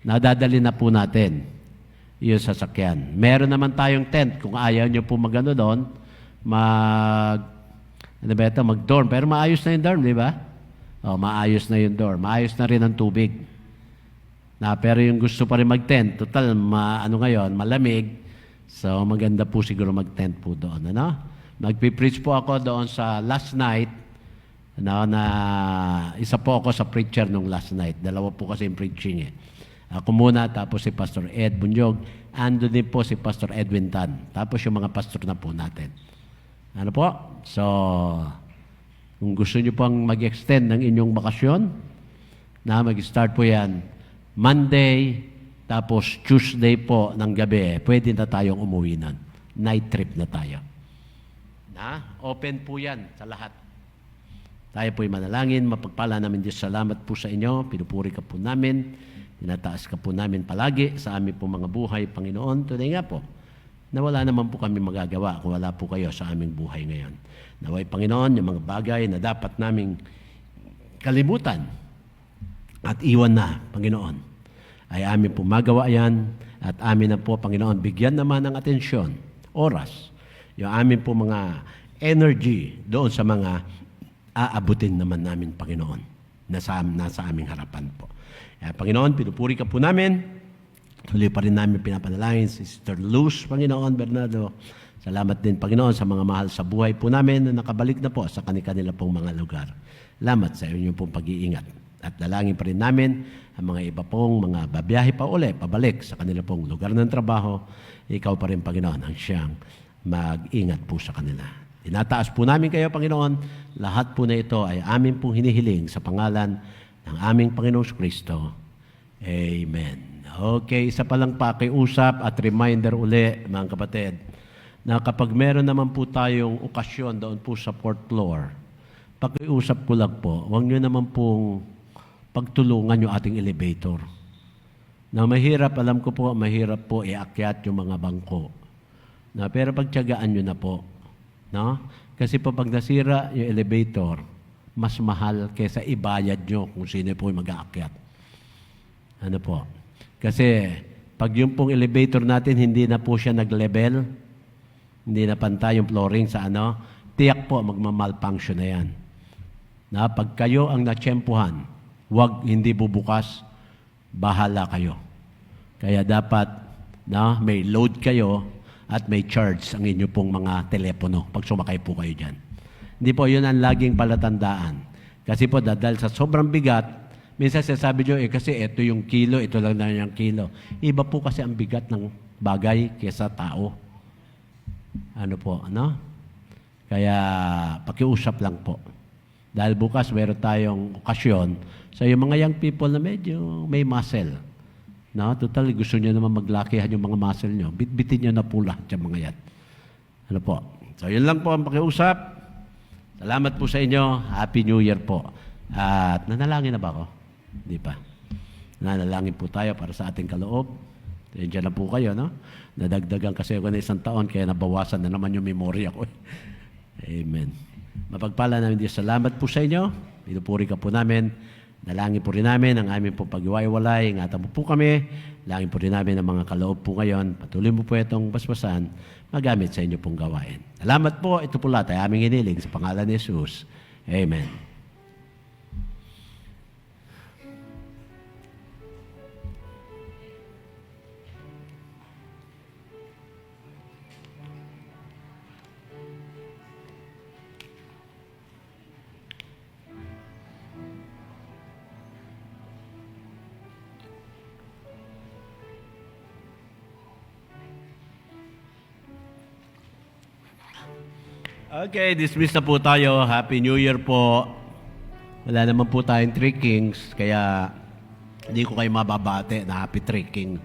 nadadali na po natin yung sasakyan. Meron naman tayong tent. Kung ayaw nyo po magano doon, mag-dorm. Pero maayos na yung dorm, di ba? O, maayos na yung dorm. Maayos na rin ang tubig. Pero yung gusto pa rin mag-tent, total, ngayon, malamig. So, maganda po siguro mag-tent po doon. Ano? Magpipreach po ako doon sa last night, na isa po ako sa preacher nung last night. 2 po kasi yung preaching eh. Ako muna, tapos si Pastor Ed Bunyog. Ando din po si Pastor Edwin Tan. Tapos yung mga pastor na po natin. Ano po? So, kung gusto nyo pang mag-extend ng inyong bakasyon, na mag-start po yan, Monday, tapos Tuesday po ng gabi, pwede na tayong umuwi nun. Night trip na tayo. Open po yan sa lahat. Tayo po'y manalangin, mapagpala namin Diyos. Salamat po sa inyo, pinupuri ka po namin, tinataas ka po namin palagi sa aming po mga buhay, Panginoon. Tunay nga po, na wala naman po kami magagawa kung wala po kayo sa aming buhay ngayon. Naway, Panginoon, yung mga bagay na dapat naming kalimutan at iwan na, Panginoon, ay amin po magawa yan at amin na po, Panginoon, bigyan naman ng atensyon, oras, yung amin po mga energy doon sa mga aabutin naman namin, Panginoon, na nasa aming harapan po. Panginoon, pinupuri ka po namin. Tuloy pa rin namin pinapanalangin si Sister Luz, Panginoon, Bernardo. Salamat din, Panginoon, sa mga mahal sa buhay po namin na nakabalik na po sa kanila pong mga lugar. Salamat sa inyong pong pag-iingat. At dalangin pa rin namin ang mga iba pong mga babiyahe pa uli, pabalik sa kanila pong lugar ng trabaho. Ikaw pa rin, Panginoon, ang siyang mag-ingat po sa kanila. Tinataas po namin kayo, Panginoon. Lahat po na ito ay amin pong hinihiling sa pangalan ng aming Panginoong Kristo. Amen. Okay, isa palang pakiusap at reminder uli, mga kapatid, na kapag meron naman po tayong okasyon doon po sa fourth floor, pakiusap ko lang po, huwag nyo naman pong pagtulungan yung ating elevator. Na mahirap, alam ko po, mahirap po iakyat yung mga bangko. Pero pagtiyagaan nyo na po. No? Kasi po pag nasira yung elevator, mas mahal kaysa ibayad nyo kung sino po yung mag-aakyat. Ano po? Kasi pag yung pong elevator natin, hindi na po siya nag-level, hindi na pantay yung flooring sa tiyak po magmamalfunction na yan. Na pag kayo ang natsyempuhan, hindi bubukas, bahala kayo. Kaya dapat may load kayo at may charge ang inyo pong mga telepono pag sumakay po kayo dyan. Hindi po, yun ang laging palatandaan. Kasi po, dahil sa sobrang bigat, minsan sasabi nyo, kasi ito yung kilo, ito lang na yung kilo. Iba po kasi ang bigat ng bagay kesa tao. Ano po, Kaya, pakiusap lang po. Dahil bukas, meron tayong okasyon sa yung mga young people na medyo may muscle. Total, gusto nyo naman maglakihan yung mga muscle nyo. Bitbitin nyo na po lahat yung mga yan. Ano po? So, yun lang po ang pakiusap. Salamat po sa inyo. Happy New Year po. At nanalangin na ba ako? Hindi pa. Nanalangin po tayo para sa ating kaloob. Diyan na po kayo, Nadagdagan kasi ako na 1 taon, kaya nabawasan na naman yung memorya ko. Amen. Mapagpala namin Diyos. Salamat po sa inyo. Pinupuri ka po namin. Nalangin po rin namin ang aming po pag-iwalay. Ingatan mo po kami. Nalangin po rin namin ang mga kaloob po ngayon. Patuloy mo po itong basbasan magamit sa inyo pong gawain. Salamat po. Ito po lahat ay aming hiniling sa pangalan ni Jesus. Amen. Okay, dismiss na po tayo. Happy New Year po. Wala naman po tayong Three Kings, kaya hindi ko kayo mababate na Happy Three King.